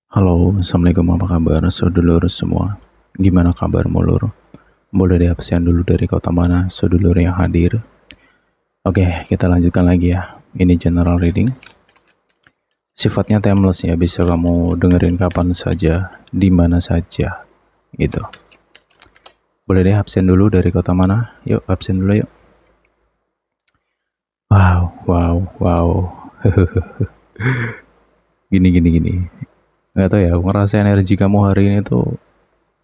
Halo, Assalamualaikum, apa kabar sedulur semua? Gimana kabarmu lur? Boleh diabsen dulu dari kota mana sedulur yang hadir? Oke, kita lanjutkan lagi ya. Ini general reading. Sifatnya timeless ya, bisa kamu dengerin kapan saja, di mana saja, gitu. Boleh deh absen dulu dari kota mana? Yuk, absen dulu yuk. Wow, wow, wow. Gini. Nggak tahu ya, aku ngerasa energi kamu hari ini tuh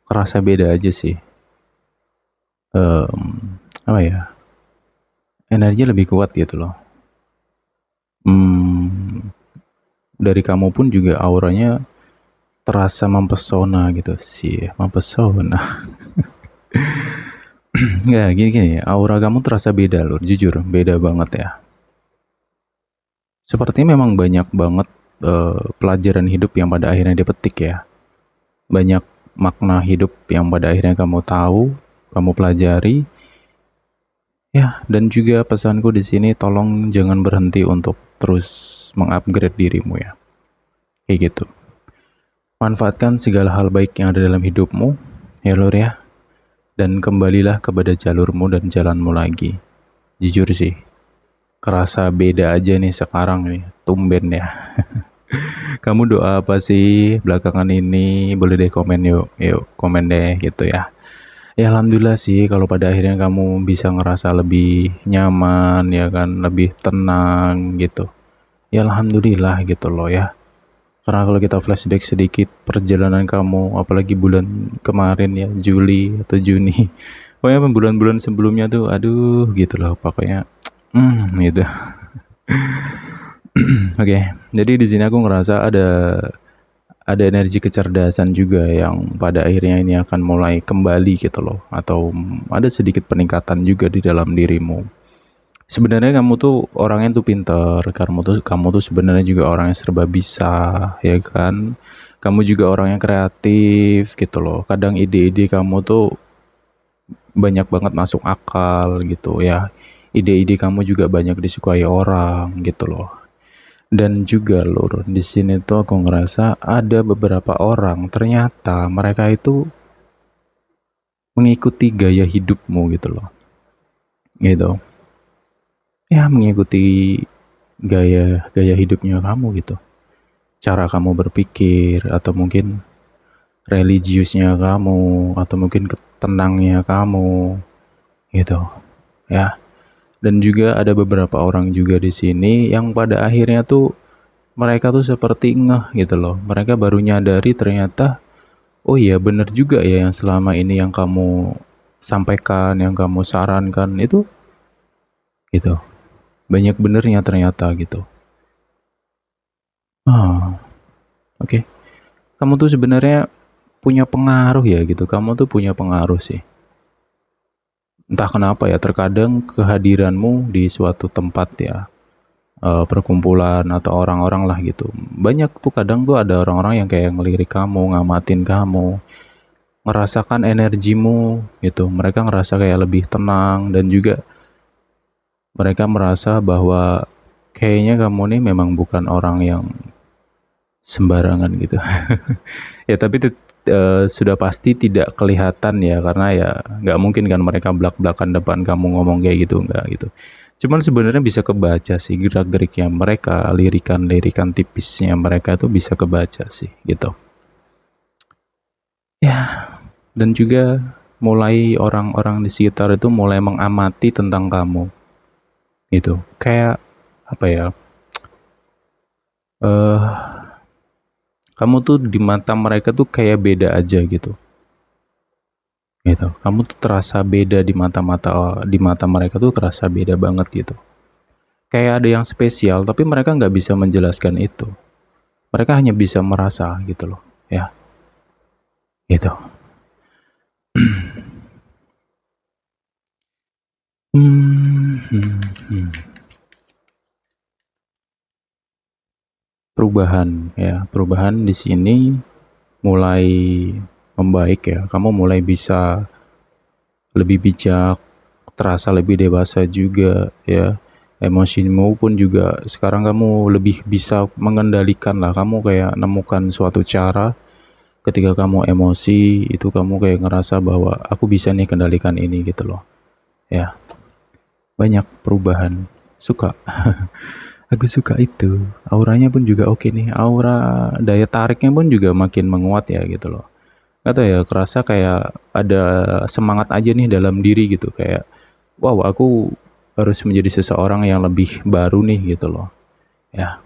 kerasa beda aja sih. Apa ya? Energi lebih kuat gitu loh. Hmm, dari kamu pun juga auranya terasa mempesona gitu sih, mempesona. Nggak, gini, aura kamu terasa beda loh, jujur, beda banget ya. Sepertinya memang banyak banget pelajaran hidup yang pada akhirnya dipetik ya. Banyak makna hidup yang pada akhirnya kamu tahu, kamu pelajari. Ya, dan juga pesanku di sini, tolong jangan berhenti untuk terus mengupgrade dirimu ya. Kayak gitu. Manfaatkan segala hal baik yang ada dalam hidupmu, ya Lur ya. Dan kembalilah kepada jalurmu dan jalanmu lagi. Jujur sih, kerasa beda aja nih sekarang nih, tumben ya. Kamu doa apa sih belakangan ini? Boleh deh komen yuk, yuk komen deh gitu ya. Ya alhamdulillah sih kalau pada akhirnya kamu bisa ngerasa lebih nyaman ya kan, lebih tenang gitu. Ya alhamdulillah gitu loh ya. Karena kalau kita flashback sedikit perjalanan kamu, apalagi bulan kemarin ya, Juli atau Juni. Pokoknya bulan-bulan sebelumnya tuh, aduh gitu loh, pokoknya, gitu. Oke, jadi di sini aku ngerasa ada energi kecerdasan juga yang pada akhirnya ini akan mulai kembali gitu loh, atau ada sedikit peningkatan juga di dalam dirimu. Sebenarnya kamu tuh orangnya tuh pinter, kamu tuh sebenarnya juga orang yang serba bisa, ya kan? Kamu juga orang yang kreatif gitu loh. Kadang ide-ide kamu tuh banyak banget masuk akal gitu ya. Ide-ide kamu juga banyak disukai orang gitu loh. Dan juga lur, di sini tuh aku ngerasa ada beberapa orang ternyata mereka itu mengikuti gaya hidupmu gitu loh. Gitu. Ya, mengikuti gaya gaya hidupnya kamu gitu. Cara kamu berpikir, atau mungkin religiusnya kamu, atau mungkin tenangnya kamu gitu ya. Dan juga ada beberapa orang juga di sini yang pada akhirnya tuh mereka tuh seperti ngeh gitu loh, mereka baru nyadari ternyata oh iya bener juga ya yang selama ini yang kamu sampaikan, yang kamu sarankan itu gitu, banyak benernya ternyata gitu. Oke, okay. Kamu tuh sebenarnya punya pengaruh ya gitu, kamu tuh punya pengaruh sih. Entah kenapa ya, terkadang kehadiranmu di suatu tempat ya, perkumpulan atau orang-orang lah gitu. Banyak tuh kadang tuh ada orang-orang yang kayak ngelirik kamu, ngamatin kamu, ngerasakan energimu gitu. Mereka ngerasa kayak lebih tenang dan juga mereka merasa bahwa kayaknya kamu nih memang bukan orang yang sembarangan gitu. Ya tapi sudah pasti tidak kelihatan ya, karena ya nggak mungkin kan mereka belak-belakan depan kamu ngomong kayak gitu, nggak gitu. Cuman sebenarnya bisa kebaca sih gerak-geriknya mereka, lirikan-lirikan tipisnya mereka tuh bisa kebaca sih gitu. Ya, dan juga mulai orang-orang di sekitar itu mulai mengamati tentang kamu gitu. Kayak apa ya? eh Kamu tuh di mata mereka tuh kayak beda aja gitu. Gitu. Kamu tuh terasa beda di mata mereka tuh terasa beda banget gitu. Kayak ada yang spesial tapi mereka nggak bisa menjelaskan itu. Mereka hanya bisa merasa gitu loh, ya. Gitu. Hmm, hmm, hmm. Perubahan ya, perubahan di sini mulai membaik ya. Kamu mulai bisa lebih bijak, terasa lebih dewasa juga ya. Emosimu pun juga sekarang kamu lebih bisa mengendalikan lah. Kamu kayak nemukan suatu cara ketika kamu emosi itu kamu kayak ngerasa bahwa aku bisa nih kendalikan ini gitu loh. Ya, banyak perubahan. Suka. Aku suka itu. Auranya pun juga oke nih. Aura daya tariknya pun juga makin menguat ya gitu loh. Gak tau ya, kerasa kayak ada semangat aja nih dalam diri gitu. Kayak, wow aku harus menjadi seseorang yang lebih baru nih gitu loh. Ya,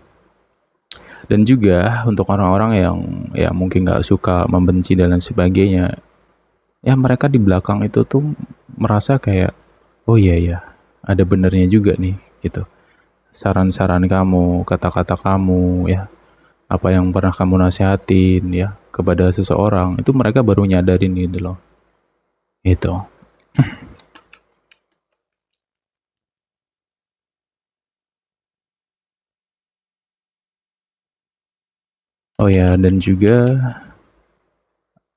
dan juga untuk orang-orang yang ya mungkin gak suka, membenci dan lain sebagainya, ya mereka di belakang itu tuh merasa kayak, oh iya ya, ada benernya juga nih gitu. Saran-saran kamu, kata-kata kamu, ya apa yang pernah kamu nasihatin ya kepada seseorang, itu mereka baru nyadarin gitu loh. Itu. Oh ya, dan juga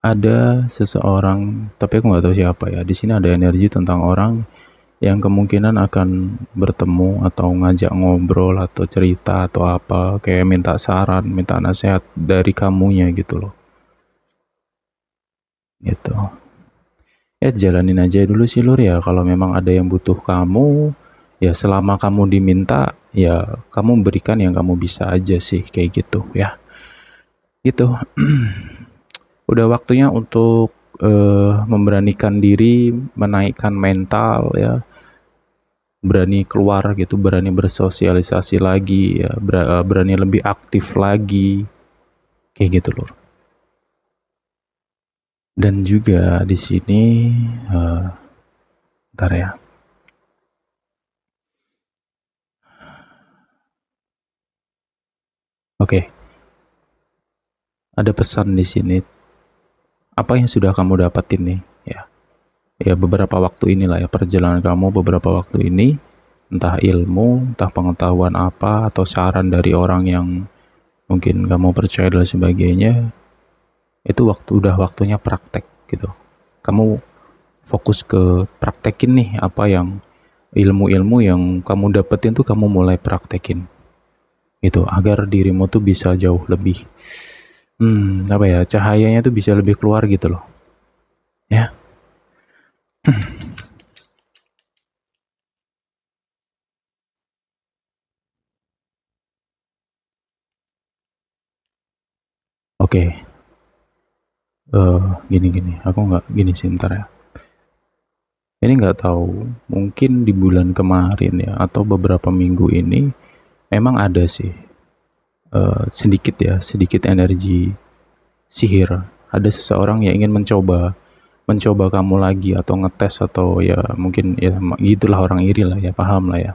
ada seseorang, tapi aku nggak tahu siapa ya. Di sini ada energi tentang orang yang kemungkinan akan bertemu atau ngajak ngobrol atau cerita atau apa, kayak minta saran, minta nasihat dari kamunya gitu loh. Gitu. Ya jalanin aja dulu sih Lur ya, kalau memang ada yang butuh kamu, ya selama kamu diminta, ya kamu berikan yang kamu bisa aja sih, kayak gitu ya. Gitu. Udah waktunya untuk memberanikan diri, menaikkan mental ya, berani keluar gitu, berani bersosialisasi lagi ya, berani lebih aktif lagi, kayak gitu loh. Dan juga di sini, eh, bentar ya. Oke, ada pesan di sini. Apa yang sudah kamu dapatin nih? Ya beberapa waktu inilah ya, perjalanan kamu beberapa waktu ini, entah ilmu, entah pengetahuan apa, atau saran dari orang yang mungkin kamu percaya dan sebagainya, itu udah waktunya praktek gitu. Kamu fokus ke praktekin nih apa yang ilmu-ilmu yang kamu dapetin tuh kamu mulai praktekin gitu, agar dirimu tuh bisa jauh lebih apa ya, cahayanya tuh bisa lebih keluar gitu loh ya. Oke, gini-gini aku nggak gini sih, ntar ya, ini nggak tahu, mungkin di bulan kemarin ya atau beberapa minggu ini memang ada sih sedikit ya, sedikit energi sihir. Ada seseorang yang ingin mencoba mencoba kamu lagi atau ngetes, atau ya mungkin ya gitulah, orang iri lah ya, paham lah ya.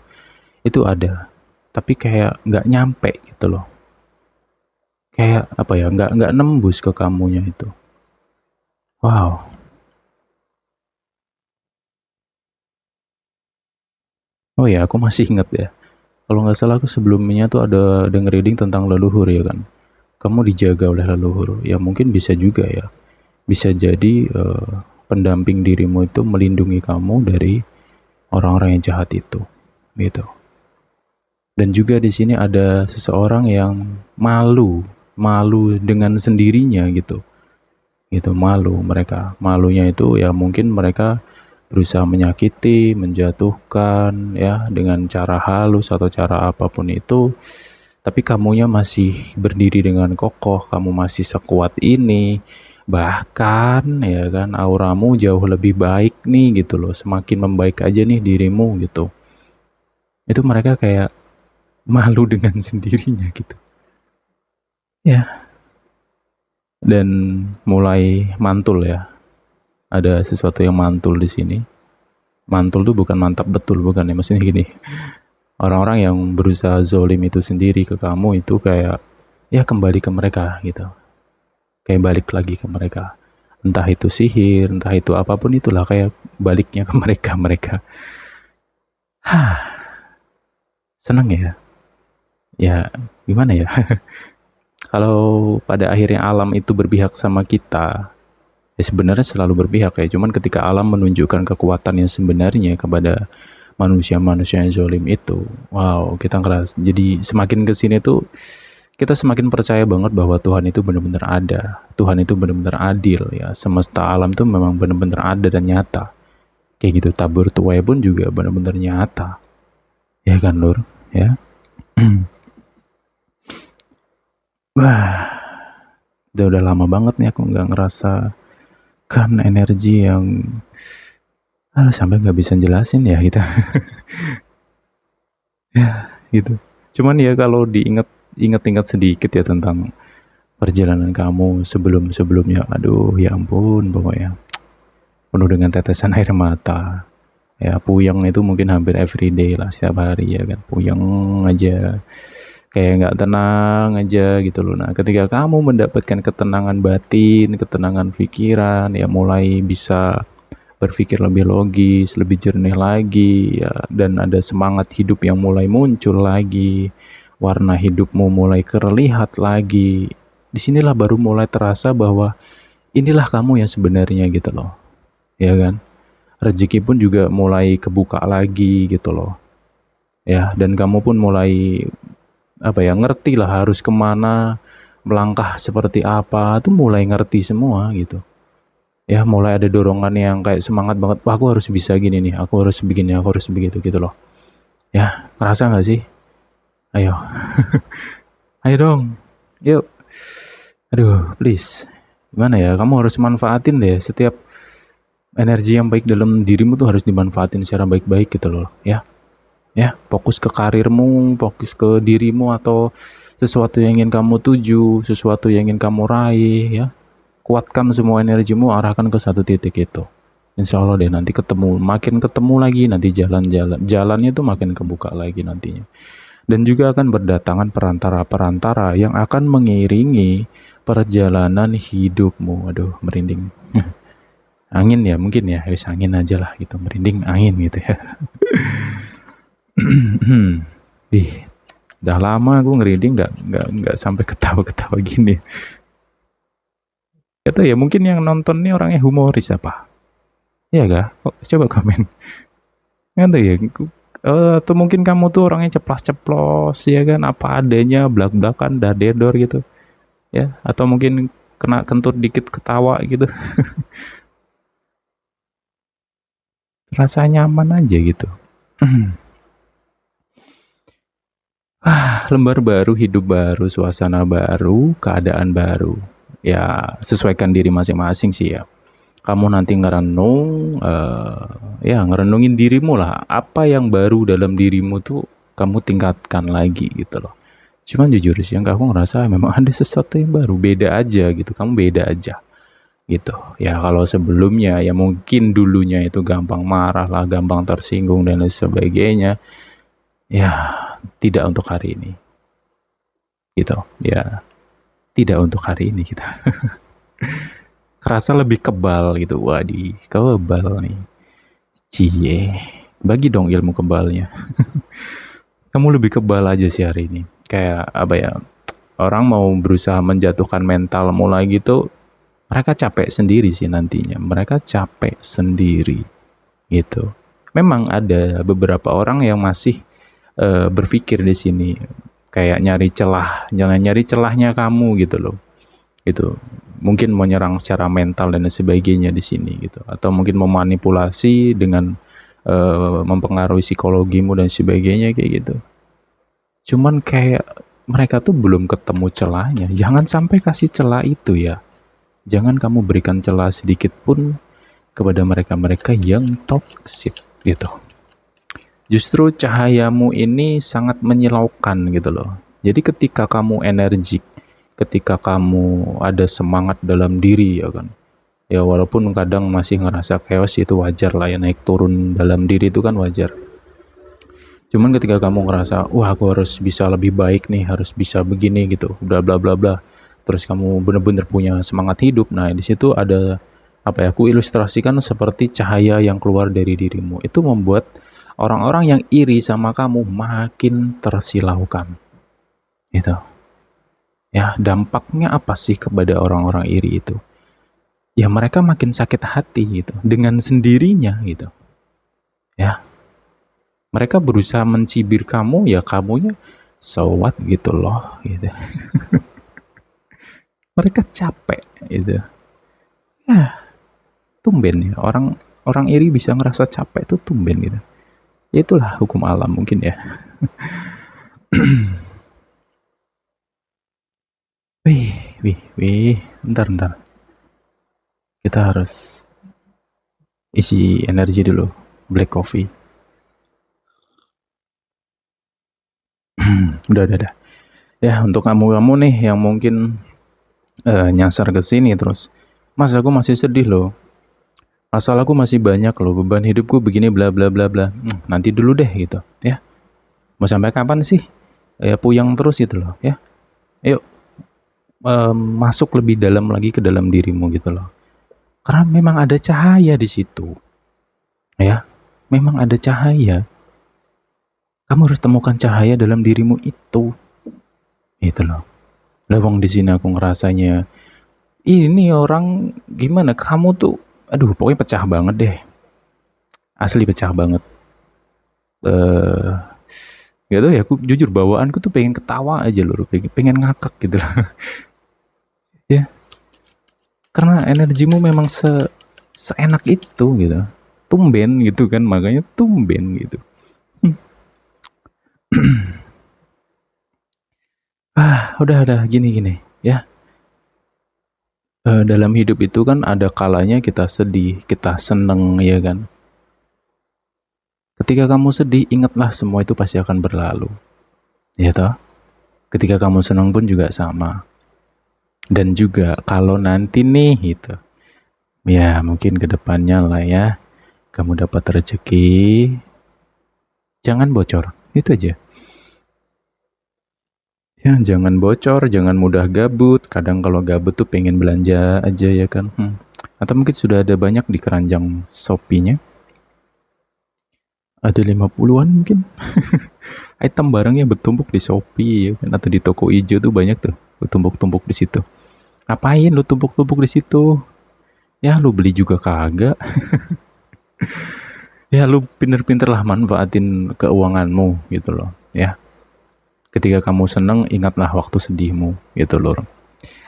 Itu ada, tapi kayak nggak nyampe gitu loh. Kayak apa ya, nggak nembus ke kamunya itu. Wow. Oh ya, aku masih inget ya. Kalau nggak salah aku sebelumnya tuh ada denger reading tentang leluhur ya kan. Kamu dijaga oleh leluhur. Ya mungkin bisa juga ya. Bisa jadi pendamping dirimu itu melindungi kamu dari orang-orang yang jahat itu. Gitu. Dan juga di sini ada seseorang yang malu, malu dengan sendirinya gitu. Gitu, malu mereka. Malunya itu ya mungkin mereka berusaha menyakiti, menjatuhkan ya dengan cara halus atau cara apapun itu. Tapi kamunya masih berdiri dengan kokoh, kamu masih sekuat ini. Bahkan ya kan auramu jauh lebih baik nih gitu loh. Semakin membaik aja nih dirimu gitu. Itu mereka kayak malu dengan sendirinya gitu. Ya, dan mulai mantul ya. Ada sesuatu yang mantul di sini. Mantul tuh bukan mantap betul, bukan ya. Maksudnya gini, orang-orang yang berusaha zolim itu sendiri ke kamu itu kayak ya kembali ke mereka gitu. Kayak balik lagi ke mereka. Entah itu sihir, entah itu apapun itulah, kayak baliknya ke mereka mereka. Hah, seneng ya. Ya gimana ya? Kalau pada akhirnya alam itu berpihak sama kita, ya sebenarnya selalu berpihak ya. Cuman ketika alam menunjukkan kekuatan yang sebenarnya kepada manusia-manusia yang zalim itu. Wow, kita ngeras. Jadi semakin kesini tuh kita semakin percaya banget bahwa Tuhan itu benar-benar ada. Tuhan itu benar-benar adil ya. Semesta alam tuh memang benar-benar ada dan nyata. Kayak gitu, tabur tuai pun juga benar-benar nyata. Ya kan, Lur? Ya. Wah, udah lama banget nih aku nggak ngerasa kan energi yang sampai nggak bisa jelasin ya kita. Ya, gitu. Cuman ya kalau inget-inget sedikit ya tentang perjalanan kamu sebelum-sebelumnya, aduh ya ampun pokoknya penuh dengan tetesan air mata. Ya puyeng itu mungkin hampir everyday lah, setiap hari ya kan, puyeng aja, kayak nggak tenang aja gitu loh. Nah ketika kamu mendapatkan ketenangan batin, ketenangan pikiran, ya mulai bisa berpikir lebih logis, lebih jernih lagi ya, dan ada semangat hidup yang mulai muncul lagi, warna hidupmu mulai terlihat lagi. Disinilah baru mulai terasa bahwa inilah kamu yang sebenarnya gitu loh, ya kan? Rezeki pun juga mulai kebuka lagi gitu loh, ya. Dan kamu pun mulai ngerti lah harus kemana, melangkah seperti apa, tuh mulai ngerti semua gitu. Ya mulai ada dorongan yang kayak semangat banget, wah aku harus bisa gini nih, aku harus begini, aku harus begitu gitu loh. Ya, ngerasa gak sih? Ayo, ayo dong, yuk. Aduh, please. Gimana ya, kamu harus manfaatin deh setiap energi yang baik dalam dirimu tuh harus dimanfaatin secara baik-baik gitu loh, ya. Ya, fokus ke karirmu, fokus ke dirimu atau sesuatu yang ingin kamu tuju, sesuatu yang ingin kamu raih, ya. Kuatkan semua energimu, arahkan ke satu titik itu. Insya Allah deh nanti makin ketemu lagi nanti jalannya tuh makin kebuka lagi nantinya. Dan juga akan berdatangan perantara-perantara yang akan mengiringi perjalanan hidupmu. Aduh, merinding. Angin ya mungkin ya, wis angin aja lah gitu, merinding angin gitu ya. Ih, udah lama aku ngerinding nggak sampai ketawa-ketawa gini. Kata ya mungkin yang nonton nih orangnya humoris apa? Iya gak? Coba komen. Nggak tahu ya. Atau mungkin kamu tuh orangnya ceplas-ceplos ya kan, apa adanya, blak-blakan, dadedor gitu. Ya, atau mungkin kena kentut dikit ketawa gitu. Rasa nyaman aja gitu. Lembar baru, hidup baru, suasana baru, keadaan baru. Ya, sesuaikan diri masing-masing sih ya. Kamu nanti ngerenungin dirimu lah, apa yang baru dalam dirimu tuh kamu tingkatkan lagi gitu loh. Cuman jujur sih yang aku ngerasa memang ada sesuatu yang baru, beda aja gitu, kamu beda aja gitu ya. Kalau sebelumnya ya mungkin dulunya itu gampang marah lah, gampang tersinggung dan lain sebagainya, ya tidak untuk hari ini gitu ya, tidak untuk hari ini kita. Kerasa lebih kebal gitu, wadi kebal nih, cie, bagi dong ilmu kebalnya. Kamu lebih kebal aja sih hari ini, kayak orang mau berusaha menjatuhkan mentalmu lagi gitu, mereka capek sendiri sih nantinya, mereka capek sendiri gitu. Memang ada beberapa orang yang masih berpikir di sini kayak nyari celahnya kamu gitu loh. Itu mungkin menyerang secara mental dan sebagainya di sini gitu, atau mungkin memanipulasi dengan mempengaruhi psikologimu dan sebagainya kayak gitu. Cuman kayak mereka tuh belum ketemu celahnya. Jangan sampai kasih celah itu ya. Jangan kamu berikan celah sedikit pun kepada mereka-mereka yang toksik gitu. Justru cahayamu ini sangat menyilaukan gitu loh. Jadi ketika kamu energik, ketika kamu ada semangat dalam diri ya kan. Ya walaupun kadang masih ngerasa chaos, itu wajar lah ya, naik turun dalam diri itu kan wajar. Cuman ketika kamu ngerasa, wah aku harus bisa lebih baik nih, harus bisa begini gitu, bla bla bla bla. Terus kamu bener-bener punya semangat hidup. Nah di situ ada aku ilustrasikan seperti cahaya yang keluar dari dirimu. Itu membuat orang-orang yang iri sama kamu makin tersilaukan. Gitu. Ya dampaknya apa sih kepada orang-orang iri itu? Ya mereka makin sakit hati gitu dengan sendirinya gitu. Ya. Mereka berusaha mencibir kamu, ya kamunya so what gitu loh gitu. Mereka capek gitu. Ya, tumben ya orang orang iri bisa ngerasa capek itu tumben gitu. Ya itulah hukum alam mungkin ya. Wih, wih, wih. Bentar. Kita harus isi energi dulu. Black coffee. Udah. Ya, untuk kamu-kamu nih yang mungkin nyasar ke sini terus, Mas aku masih sedih loh. Masalahku masih banyak loh, beban hidupku begini bla bla bla bla. Nanti dulu deh gitu, ya. Mau sampai kapan sih? Ya puyang terus gitu loh, ya. Ayo masuk lebih dalam lagi ke dalam dirimu gitu loh. Karena memang ada cahaya di situ, ya. Memang ada cahaya. Kamu harus temukan cahaya dalam dirimu itu. Gitu loh. Lawang di sini aku ngerasanya ini orang gimana kamu tuh aduh pokoknya pecah banget deh. Asli pecah banget. Eh Gak tau ya, aku jujur bawaanku tuh pengen ketawa aja loh, pengen ngakak gitu loh. Ya, karena energimu memang seenak itu gitu. Tumben gitu kan, makanya tumben gitu. Udah gini ya. Dalam hidup itu kan ada kalanya kita sedih, kita seneng ya kan. Ketika kamu sedih, ingatlah semua itu pasti akan berlalu. Ya toh? Ketika kamu senang pun juga sama. Dan juga kalau nanti nih gitu, ya mungkin kedepannya lah ya, kamu dapat rezeki, jangan bocor, itu aja. Ya jangan bocor, jangan mudah gabut. Kadang kalau gabut tuh pengen belanja aja ya kan. Atau mungkin sudah ada banyak di keranjang Shopee-nya. Ada 50-an mungkin. Item barangnya bertumpuk di Shopee ya kan, atau di toko hijau tuh banyak tuh, bertumpuk-tumpuk di situ. Ngapain lu tumpuk-tumpuk di situ? Ya lu beli juga kagak. Ya lu pinter-pinter lah manfaatin keuanganmu gitu loh ya. Ketika kamu seneng, ingatlah waktu sedihmu gitu loh.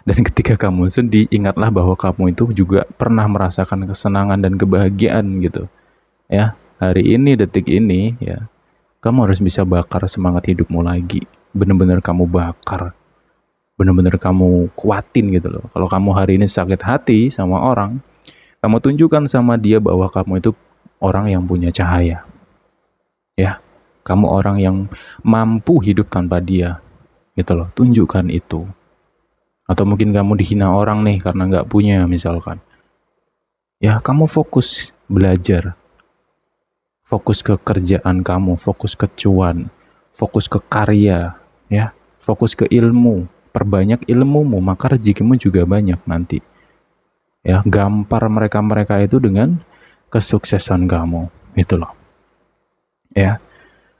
Dan ketika kamu sedih, ingatlah bahwa kamu itu juga pernah merasakan kesenangan dan kebahagiaan gitu ya. Hari ini, detik ini ya, kamu harus bisa bakar semangat hidupmu lagi. Bener-bener kamu bakar, bener-bener kamu kuatin gitu loh. Kalau kamu hari ini sakit hati sama orang, kamu tunjukkan sama dia bahwa kamu itu orang yang punya cahaya. Ya, kamu orang yang mampu hidup tanpa dia. Gitu loh, tunjukkan itu. Atau mungkin kamu dihina orang nih karena nggak punya misalkan. Ya, kamu fokus belajar. Fokus ke kerjaan kamu, fokus ke cuan, fokus ke karya, ya. Fokus ke ilmu, perbanyak ilmumu, maka rezekimu juga banyak nanti. Ya, gampar mereka-mereka itu dengan kesuksesan kamu, gitu loh. Ya,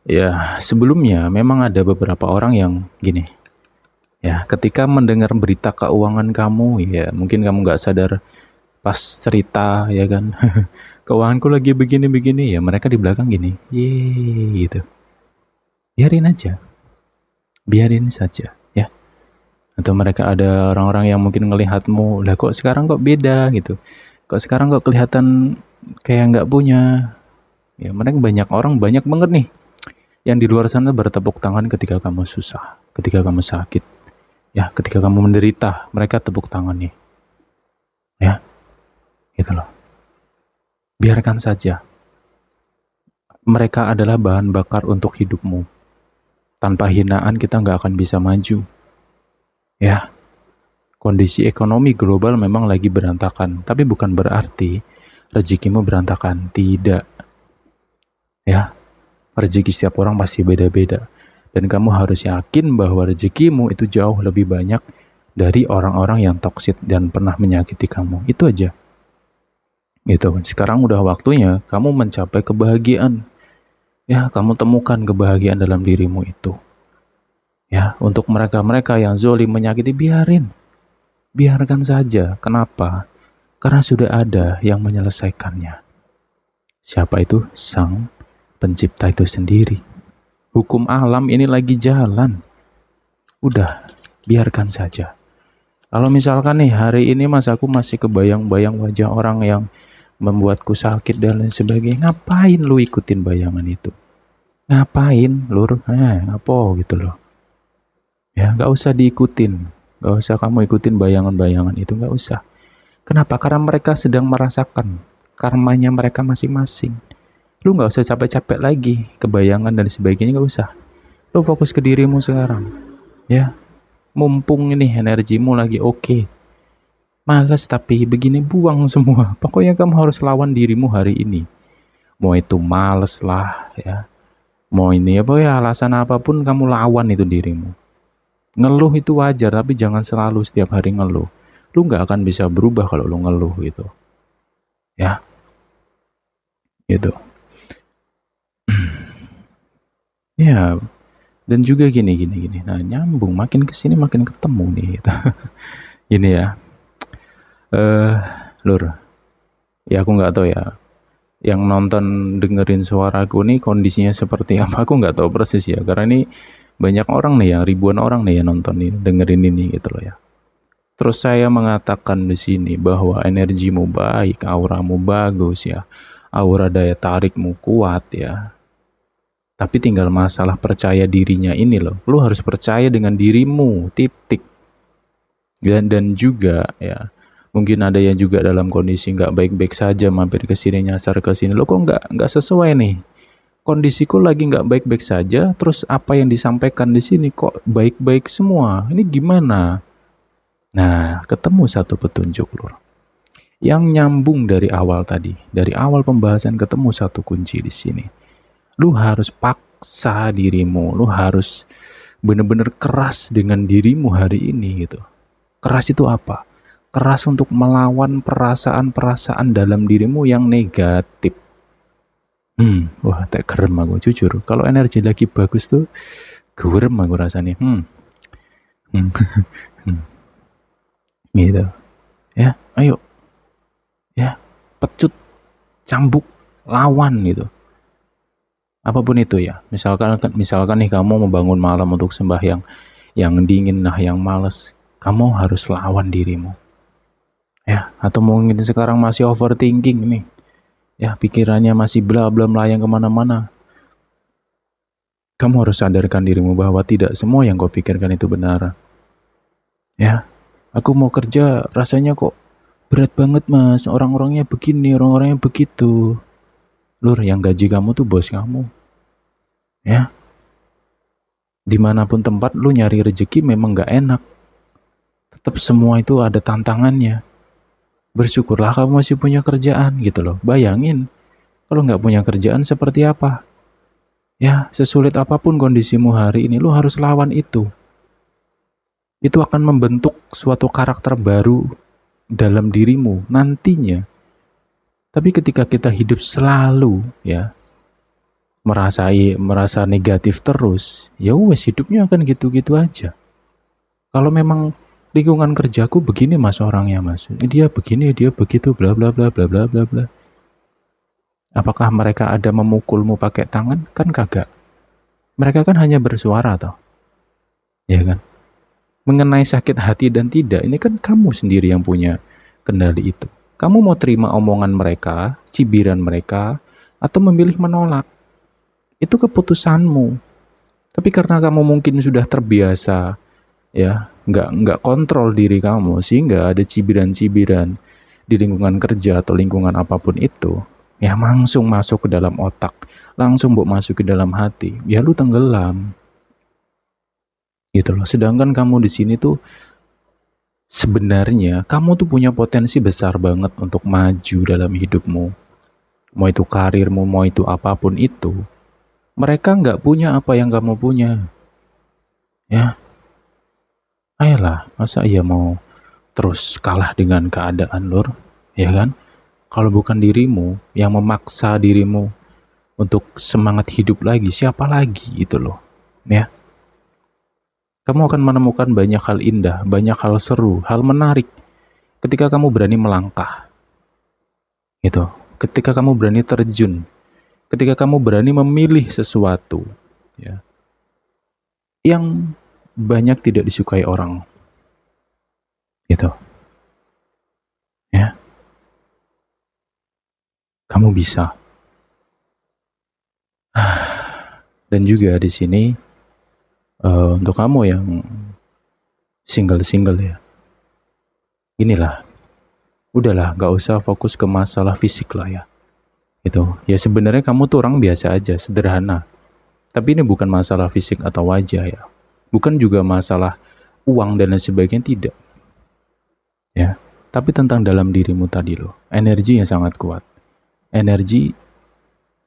ya sebelumnya memang ada beberapa orang yang gini. Ya, ketika mendengar berita keuangan kamu, ya mungkin kamu nggak sadar pas cerita, ya kan. Keuanganku lagi begini-begini, ya mereka di belakang gini, ye gitu. Biarin aja, biarin saja, ya. Atau mereka ada orang-orang yang mungkin ngelihatmu, lah kok sekarang kok beda gitu. Kok sekarang kok kelihatan kayak nggak punya. Ya, mereka banyak orang banyak banget nih yang di luar sana bertepuk tangan ketika kamu susah, ketika kamu sakit, ya, ketika kamu menderita, mereka tepuk tangan nih, ya, gitu loh. Biarkan saja. Mereka adalah bahan bakar untuk hidupmu. Tanpa hinaan kita nggak akan bisa maju. Ya, kondisi ekonomi global memang lagi berantakan, tapi bukan berarti rezekimu berantakan. Tidak. Ya, rezeki setiap orang pasti beda-beda. Dan kamu harus yakin bahwa rezekimu itu jauh lebih banyak dari orang-orang yang toksik dan pernah menyakiti kamu. Itu aja. Gitu. Sekarang udah waktunya kamu mencapai kebahagiaan. Ya, kamu temukan kebahagiaan dalam dirimu itu. Ya, untuk mereka-mereka yang zolim menyakiti, biarin. Biarkan saja. Kenapa? Karena sudah ada yang menyelesaikannya. Siapa itu? Sang pencipta itu sendiri. Hukum alam ini lagi jalan. Udah, biarkan saja. Kalau misalkan nih hari ini Mas aku masih kebayang-bayang wajah orang yang membuatku sakit dan lain sebagainya, ngapain lu ikutin bayangan itu? Ngapain, Lur? Apa gitu loh. Ya, nggak usah diikutin. Nggak usah kamu ikutin bayangan-bayangan itu, nggak usah. Kenapa? Karena mereka sedang merasakan karmanya mereka masing-masing. Lu nggak usah capek-capek lagi ke bayangan dan sebagainya, nggak usah. Lu fokus ke dirimu sekarang. Ya, mumpung ini energimu lagi oke. Males tapi begini, buang semua. Pokoknya kamu harus lawan dirimu hari ini. Mau itu males lah ya. Mau ini apa ya, alasan apapun kamu lawan itu dirimu. Ngeluh itu wajar, tapi jangan selalu setiap hari ngeluh. Lu nggak akan bisa berubah kalau lu ngeluh gitu. Ya, gitu. Ya, dan juga gini. Nah, nyambung makin kesini makin ketemu nih gitu. Gini ya. Lur, ya aku nggak tahu ya. Yang nonton dengerin suaraku nih kondisinya seperti apa, aku nggak tahu persis ya. Karena ini banyak orang nih yang ribuan orang nih yang nonton ini, dengerin ini gitu loh ya. Terus saya mengatakan di sini bahwa energimu baik, auramu bagus ya, aura daya tarikmu kuat ya. Tapi tinggal masalah percaya dirinya ini loh. Lu harus percaya dengan dirimu, titik. Dan juga ya, mungkin ada yang juga dalam kondisi nggak baik-baik saja mampir ke sini nyasar ke sini. Lo kok nggak sesuai nih? Kondisiku lagi nggak baik-baik saja. Terus apa yang disampaikan di sini kok baik-baik semua? Ini gimana? Nah, ketemu satu petunjuk lur. Yang nyambung dari awal tadi, dari awal pembahasan ketemu satu kunci di sini. Lu harus paksa dirimu, lu harus bener-bener keras dengan dirimu hari ini gitu. Keras itu apa? Keras untuk melawan perasaan-perasaan dalam dirimu yang negatif. Wah, tak gerem aku jujur. Kalau energi lagi bagus tuh, gerem aku rasanya. Gitu. Ya, ayo. Ya, pecut, cambuk, lawan gitu. Apapun itu ya. Misalkan nih kamu membangun malam untuk sembahyang yang dingin, nah yang males, kamu harus lawan dirimu. Ya, atau mungkin sekarang masih overthinking nih. Ya, pikirannya masih bla bla melayang kemana-mana. Kamu harus sadarkan dirimu bahwa tidak semua yang kau pikirkan itu benar. Ya, aku mau kerja rasanya kok berat banget mas, orang-orangnya begini, orang-orangnya begitu. Lur, yang gaji kamu tuh bos kamu. Ya, dimanapun tempat lu nyari rezeki memang gak enak. Tetap semua itu ada tantangannya. Bersyukurlah kamu masih punya kerjaan gitu loh. Bayangin, kalau gak punya kerjaan seperti apa? Ya, sesulit apapun kondisimu hari ini, lu harus lawan itu. Itu akan membentuk suatu karakter baru dalam dirimu nantinya. Tapi ketika kita hidup selalu ya merasa negatif terus, ya wes hidupnya akan gitu-gitu aja. Kalau memang lingkungan kerjaku begini mas orangnya mas, dia begini, dia begitu, bla bla bla bla bla bla bla. Apakah mereka ada memukulmu pakai tangan? Kan kagak. Mereka kan hanya bersuara toh. Ya kan? Mengenai sakit hati dan tidak, ini kan kamu sendiri yang punya kendali itu. Kamu mau terima omongan mereka, cibiran mereka, atau memilih menolak. Itu keputusanmu. Tapi karena kamu mungkin sudah terbiasa, ya, nggak kontrol diri kamu, sehingga ada cibiran-cibiran di lingkungan kerja atau lingkungan apapun itu, ya langsung masuk ke dalam otak, langsung masuk ke dalam hati, ya lu tenggelam. Gitu loh. Sedangkan kamu di sini tuh sebenarnya kamu tuh punya potensi besar banget untuk maju dalam hidupmu. Mau itu karirmu, mau itu apapun itu. Mereka nggak punya apa yang kamu punya. Ya, ayolah, masa iya mau terus kalah dengan keadaan lur, ya kan? Kalau bukan dirimu yang memaksa dirimu untuk semangat hidup lagi, siapa lagi gitu loh, ya? Kamu akan menemukan banyak hal indah, banyak hal seru, hal menarik ketika kamu berani melangkah. Gitu. Ketika kamu berani terjun Ketika kamu berani memilih sesuatu, ya, yang banyak tidak disukai orang, gitu, ya, kamu bisa. Dan juga di sini untuk kamu yang single ya, inilah, udahlah, gak usah fokus ke masalah fisik lah ya. Gitu. Ya sebenarnya kamu tuh orang biasa aja, sederhana. Tapi ini bukan masalah fisik atau wajah ya. Bukan juga masalah uang dan lain sebagainya, tidak. Ya. Tapi tentang dalam dirimu tadi loh. Energi yang sangat kuat. Energi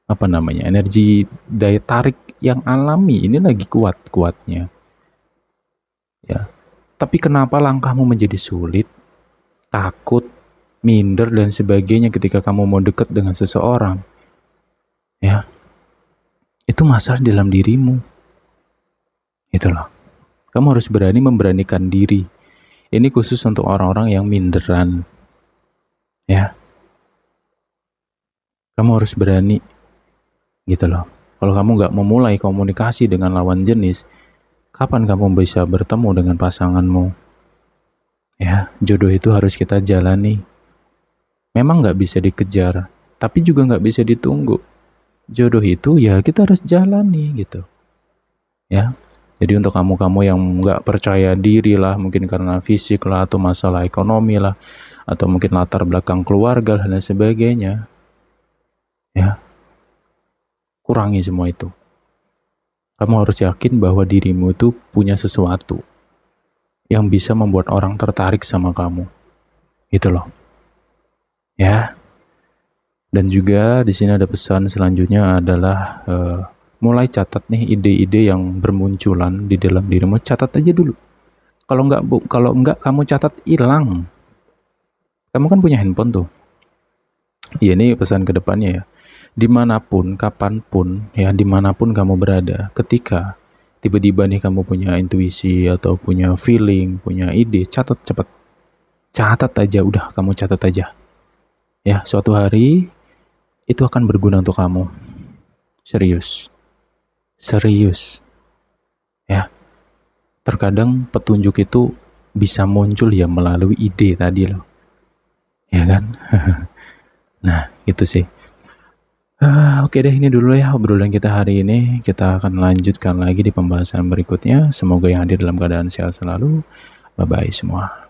apa namanya? Energi daya tarik yang alami ini lagi kuat-kuatnya. Ya. Tapi kenapa langkahmu menjadi sulit, takut, minder dan sebagainya ketika kamu mau dekat dengan seseorang? Ya. Itu masalah dalam dirimu. Itu loh. Kamu harus berani memberanikan diri. Ini khusus untuk orang-orang yang minderan. Ya. Kamu harus berani. Gitu loh. Kalau kamu gak memulai komunikasi dengan lawan jenis, kapan kamu bisa bertemu dengan pasanganmu? Ya, jodoh itu harus kita jalani. Memang gak bisa dikejar, tapi juga gak bisa ditunggu. Jodoh itu ya kita harus jalani gitu. Ya. Jadi untuk kamu-kamu yang nggak percaya diri lah, mungkin karena fisik lah, atau masalah ekonomi lah, atau mungkin latar belakang keluarga dan sebagainya, ya, kurangi semua itu. Kamu harus yakin bahwa dirimu itu punya sesuatu yang bisa membuat orang tertarik sama kamu. Itu loh. Ya. Dan juga di sini ada pesan selanjutnya adalah mulai catat nih ide-ide yang bermunculan di dalam dirimu, catat aja dulu. Kalau enggak kamu catat, hilang. Kamu kan punya handphone tuh. Ya ini pesan ke depannya ya. Dimanapun, kapanpun, ya dimanapun kamu berada, ketika tiba-tiba nih kamu punya intuisi atau punya feeling, punya ide, catat cepet. Catat aja, udah kamu catat aja. Ya, suatu hari itu akan berguna untuk kamu. Serius. Ya. Terkadang petunjuk itu bisa muncul ya melalui ide tadi loh. Ya kan? Nah, itu sih. Oke deh, ini dulu ya obrolan kita hari ini. Kita akan lanjutkan lagi di pembahasan berikutnya. Semoga yang hadir dalam keadaan sehat selalu. Bye-bye semua.